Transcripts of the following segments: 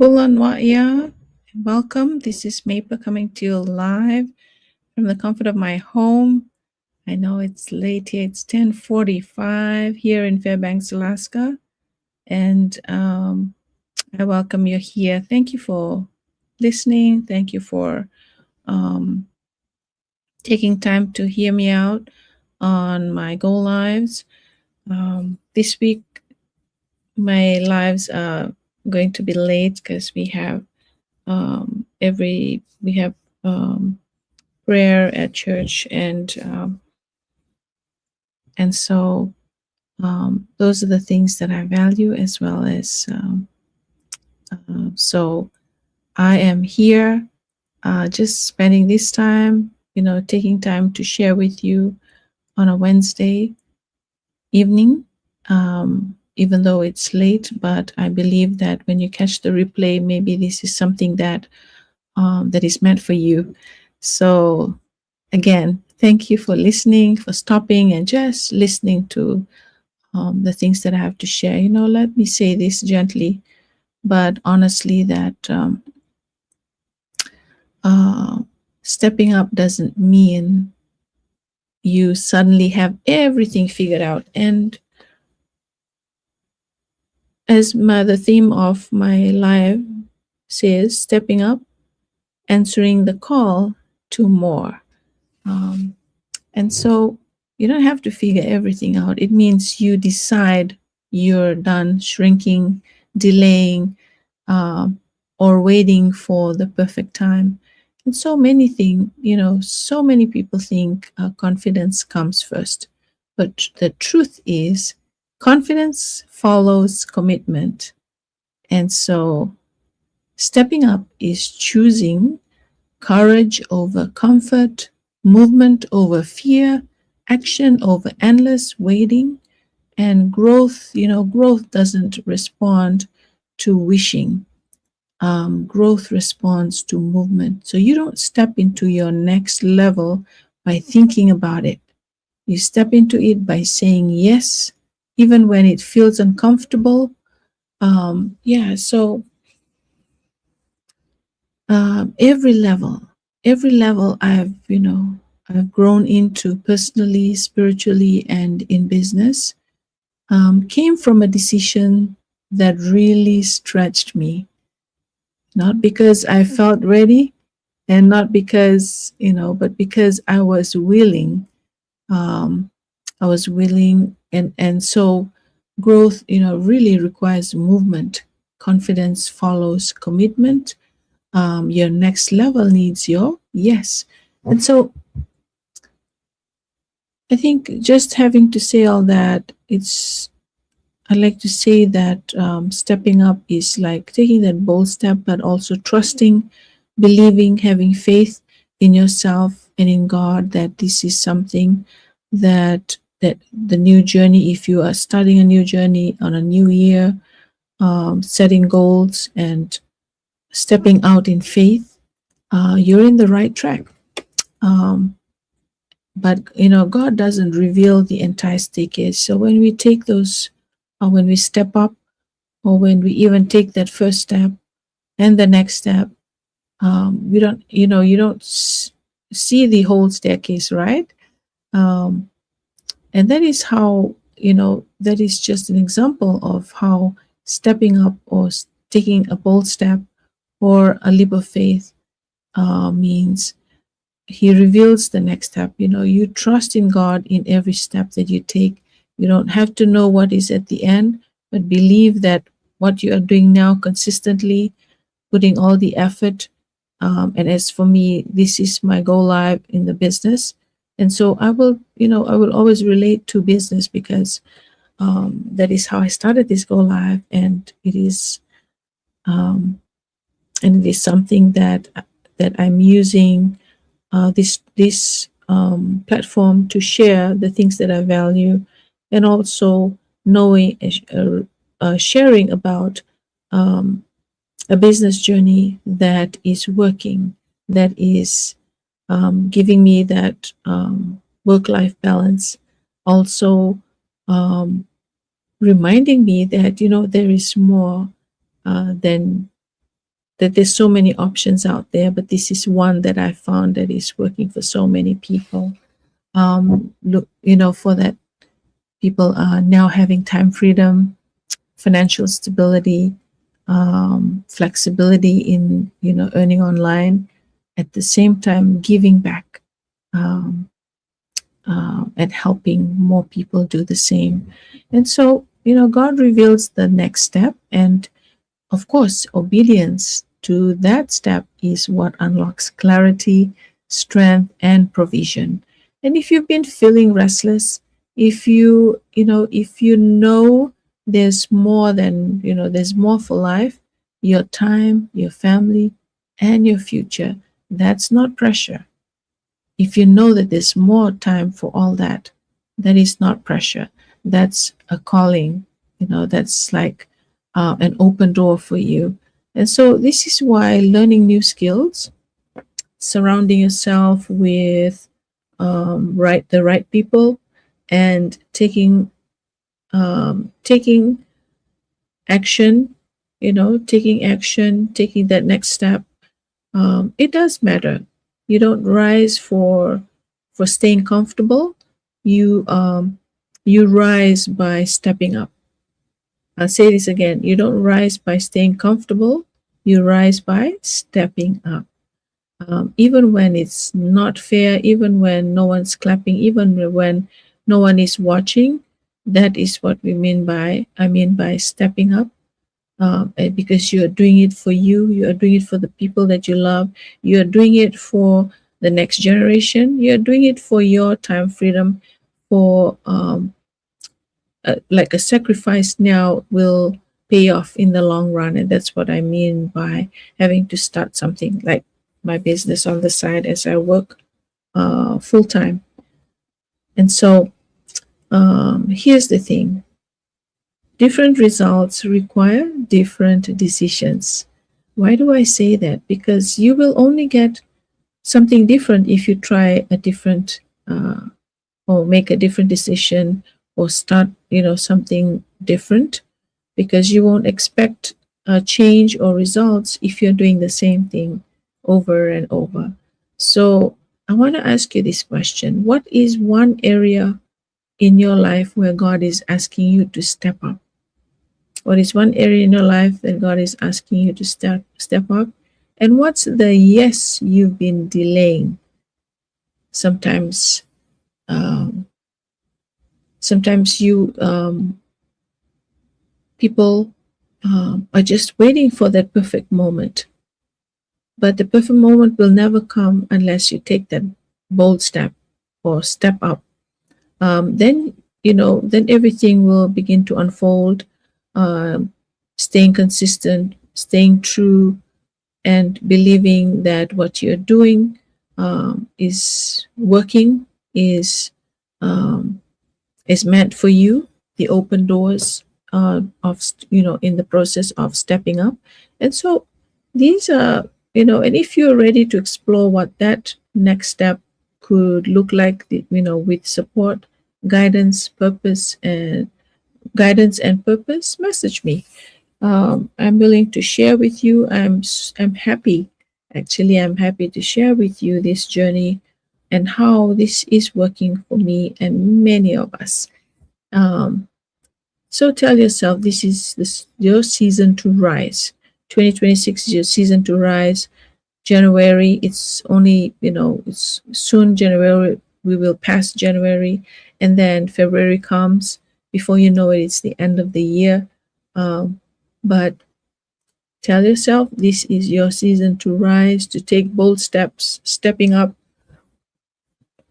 Bulan Wa'ya. Welcome. This is Maple coming to you live from the comfort of my home. I know it's late here. It's 10:45 here in Fairbanks, Alaska. And I welcome you here. Thank you for listening. Thank you for taking time to hear me out on my Go Lives. This week, my lives are going to be late because we have prayer at church, and so those are the things that I value, as well as so I am here just spending this time, taking time to share with you on a Wednesday evening, even though it's late. But I believe that when you catch the replay, maybe this is something that is meant for you. So again, thank you for listening, for stopping and just listening to the things that I have to share. Let me say this gently, but honestly, that stepping up doesn't mean you suddenly have everything figured out. And as the theme of my life says, stepping up, answering the call to more. And so you don't have to figure everything out. It means you decide you're done shrinking, delaying, or waiting for the perfect time. And so many people think confidence comes first. But the truth is, confidence follows commitment. And so stepping up is choosing courage over comfort, movement over fear, action over endless waiting. And growth doesn't respond to wishing. Growth responds to movement. So you don't step into your next level by thinking about it. You step into it by saying yes, even when it feels uncomfortable. So every level I've grown into, personally, spiritually, and in business, came from a decision that really stretched me. Not because I felt ready, and not because, but because I was willing. And so growth, really requires movement. Confidence follows commitment. Your next level needs your yes. And so I think just having to say all that, I like to say that stepping up is like taking that bold step, but also trusting, believing, having faith in yourself and in God, that this is something that the new journey, if you are starting a new journey on a new year, setting goals and stepping out in faith, you're in the right track. But God doesn't reveal the entire staircase. So when we take those, or when we step up, or when we even take that first step and the next step, you don't see the whole staircase, right? And that is how, that is just an example of how stepping up, or taking a bold step, or a leap of faith means He reveals the next step. You trust in God in every step that you take. You don't have to know what is at the end, but believe that what you are doing now consistently, putting all the effort. And as for me, this is my go live in the business. And so I will always relate to business, because that is how I started this go live. And it is something that I'm using this platform to share the things that I value, and also knowing, sharing about a business journey that is working, that is giving me that work-life balance. Also reminding me that there is more than that there's so many options out there, but this is one that I found that is working for so many people. Look, for that, people are now having time freedom, financial stability, flexibility in earning online, at the same time giving back, um, and helping more people do the same. And so God reveals the next step, and of course obedience to that step is what unlocks clarity, strength, and provision. And if you've been feeling restless, if you know there's more than there's more for life, your time, your family, and your future, that's not pressure. If you know that there's more time for all that, that is not pressure. That's a calling. That's like an open door for you. And so this is why learning new skills, surrounding yourself with the right people, and taking action, taking that next step, it does matter. You don't rise for staying comfortable. You rise by stepping up. I'll say this again. You don't rise by staying comfortable. You rise by stepping up. Even when it's not fair, even when no one's clapping, even when no one is watching, that is what I mean by stepping up. Because you are doing it for you are doing it for the people that you love, you are doing it for the next generation, you are doing it for your time freedom, for like a sacrifice now will pay off in the long run. And that's what I mean by having to start something like my business on the side as I work full time. And so here's the thing: different results require different decisions. Why do I say that? Because you will only get something different if you try a different or make a different decision, or start something different, because you won't expect a change or results if you're doing the same thing over and over. So I want to ask you this question: what is one area in your life where God is asking you to step up? What is one area in your life that God is asking you to step up? And what's the yes you've been delaying? Sometimes, um, sometimes you people are just waiting for that perfect moment, but the perfect moment will never come unless you take that bold step or step up. Then then everything will begin to unfold. Um, Staying consistent, staying true, and believing that what you're doing is working, is um, is meant for you. The open doors in the process of stepping up. And so these are and if you're ready to explore what that next step could look like, with support, guidance, purpose, and purpose, message me. I'm willing to share with you. I'm happy. Actually, I'm happy to share with you this journey and how this is working for me and many of us. Um, so tell yourself, this your season to rise. 2026 is your season to rise. January, it's only it's soon. January, we will pass January, and then February comes. Before you know it, it's the end of the year. But tell yourself, this is your season to rise, to take bold steps, stepping up.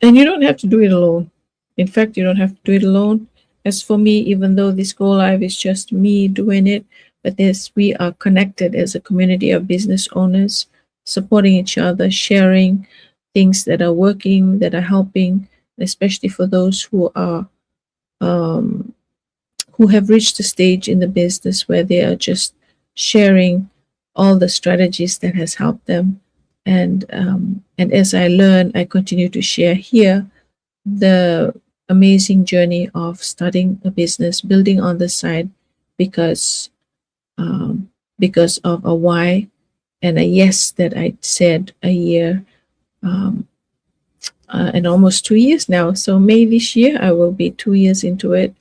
And you don't have to do it alone. In fact, you don't have to do it alone. As for me, even though this Go Live is just me doing it, but we are connected as a community of business owners, supporting each other, sharing things that are working, that are helping, especially for those um, who have reached a stage in the business where they are just sharing all the strategies that has helped them. And as I learn, I continue to share here the amazing journey of starting a business, building on the side, because um, because of a why, and a yes that I said a year, um, and almost 2 years now. So May this year, I will be 2 years into it,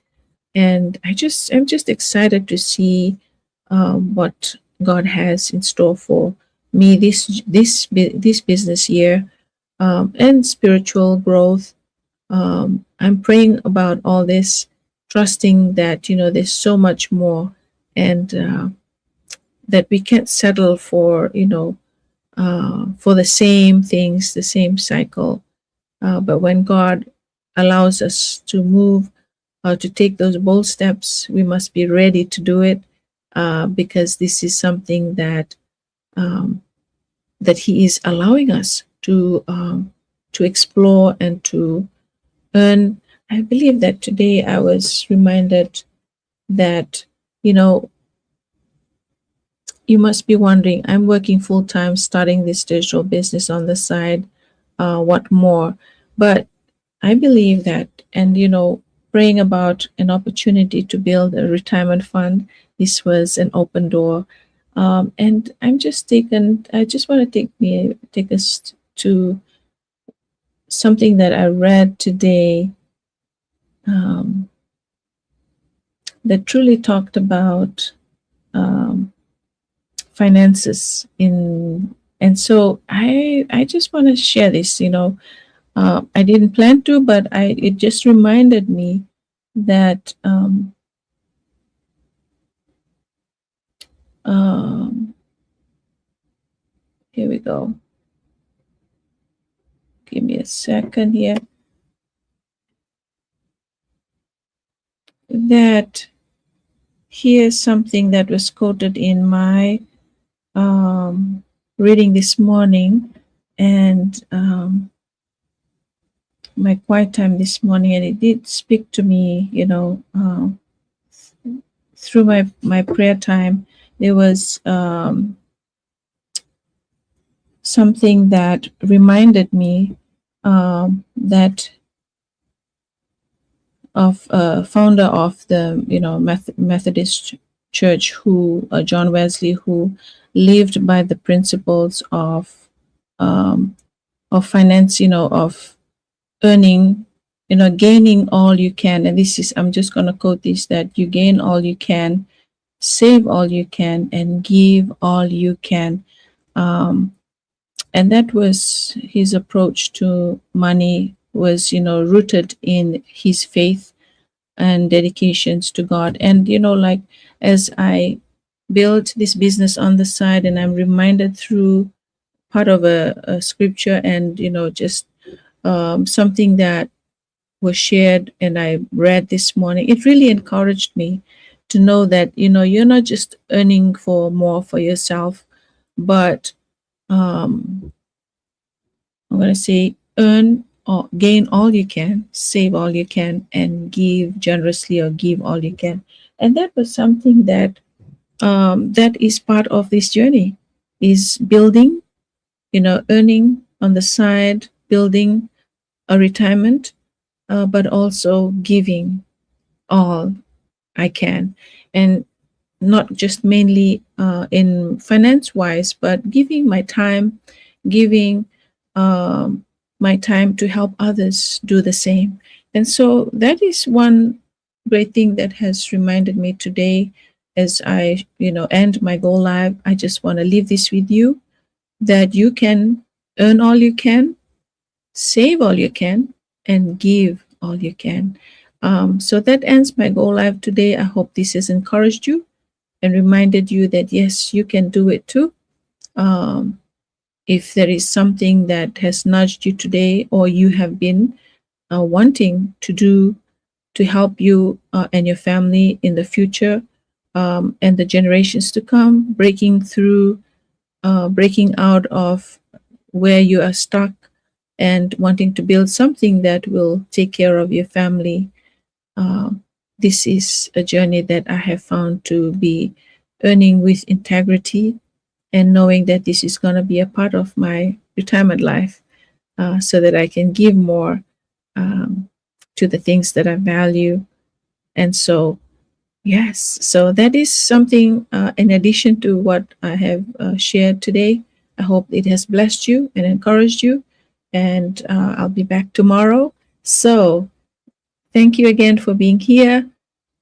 and I'm just excited to see what God has in store for me this business year, and spiritual growth. I'm praying about all this, trusting that there's so much more, and that we can't settle for for the same things, the same cycle. But when God allows us to move, to take those bold steps, we must be ready to do it, because this is something um, that He is allowing us to explore and to earn. I believe that today I was reminded that you know you must be wondering, I'm working full time, starting this digital business on the side. What more? But I believe that, and praying about an opportunity to build a retirement fund, this was an open door. And I just want to take us to something that I read today, um, that truly talked about um, finances in. And so I just want to share this. I didn't plan to, but it just reminded me that um, here we go. Give me a second here. That here's something that was quoted in my um, reading this morning, and my quiet time this morning, and it did speak to me. Through my prayer time, there was something that reminded me that of founder of the Methodist Church, who John Wesley, who lived by the principles um, of finance, of earning, gaining all you can. And this is, I'm just going to quote this: that you gain all you can, save all you can, and give all you can. Um, and that was his approach to money, was rooted in his faith and dedications to God. And like, as I built this business on the side, and I'm reminded through part of a scripture, and just something that was shared and I read this morning, it really encouraged me to know that you're not just earning for more for yourself, but um, I'm going to say, earn or gain all you can, save all you can, and give generously, or give all you can. And that was something that is part of this journey, is building, earning on the side, building a retirement, but also giving all I can. And not just mainly in finance wise, but giving my time, giving um, my time to help others do the same. And so that is one great thing that has reminded me today, as I end my Go Live. I just want to leave this with you, that you can earn all you can, save all you can, and give all you can. So that ends my Go Live today. I hope this has encouraged you and reminded you that yes, you can do it too. Um, if there is something that has nudged you today, or you have been wanting to do to help you and your family in the future, and the generations to come, breaking through, breaking out of where you are stuck, and wanting to build something that will take care of your family. Uh, this is a journey that I have found to be earning with integrity, and knowing that this is going to be a part of my retirement life, so that I can give more, to the things that I value. And so, Yes, so that is something in addition to what I have shared today. I hope it has blessed you and encouraged you. And I'll be back tomorrow. So thank you again for being here.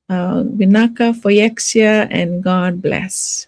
Vinaka, Foyexia, and God bless.